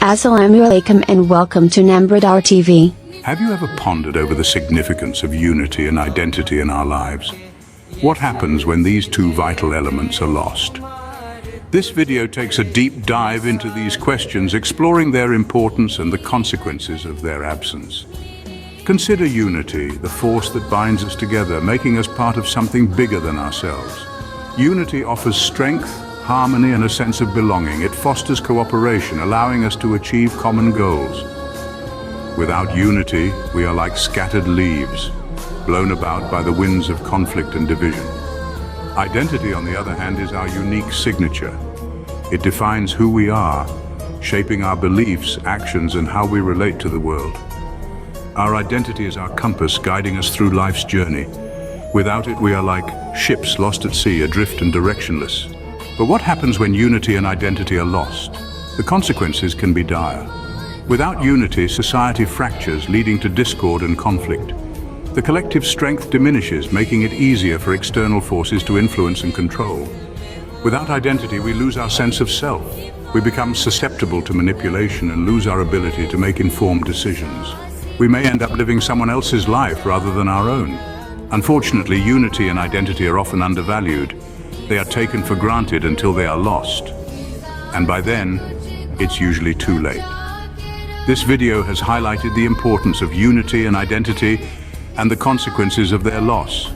Assalamu alaikum and welcome to Nambardar TV. Have you ever pondered over the significance of unity and identity in our lives? What happens when these two vital elements are lost? This video takes a deep dive into these questions, exploring their importance and the consequences of their absence. Consider unity, the force that binds us together, making us part of something bigger than ourselves. Unity offers strength, harmony, and a sense of belonging. It fosters cooperation, allowing us to achieve common goals. Without unity, we are like scattered leaves, blown about by the winds of conflict and division. Identity, on the other hand, is our unique signature. It defines who we are, shaping our beliefs, actions, and how we relate to the world. Our identity is our compass, guiding us through life's journey. Without it, we are like ships lost at sea, adrift and directionless. But what happens when unity and identity are lost? The consequences can be dire. Without unity, society fractures, leading to discord and conflict. The collective strength diminishes, making it easier for external forces to influence and control. Without identity, we lose our sense of self. We become susceptible to manipulation and lose our ability to make informed decisions. We may end up living someone else's life rather than our own. Unfortunately, unity and identity are often undervalued. They are taken for granted until they are lost. And by then, it's usually too late. This video has highlighted the importance of unity and identity and the consequences of their loss.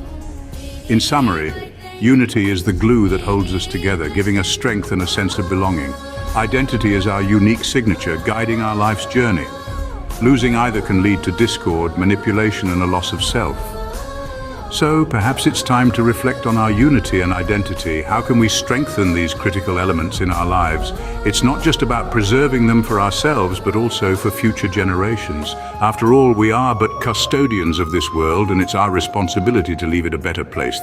In summary, unity is the glue that holds us together, giving us strength and a sense of belonging. Identity is our unique signature, guiding our life's journey. Losing either can lead to discord, manipulation, and a loss of self. So perhaps it's time to reflect on our unity and identity. How can we strengthen these critical elements in our lives? It's not just about preserving them for ourselves, but also for future generations. After all, we are but custodians of this world, and it's our responsibility to leave it a better place.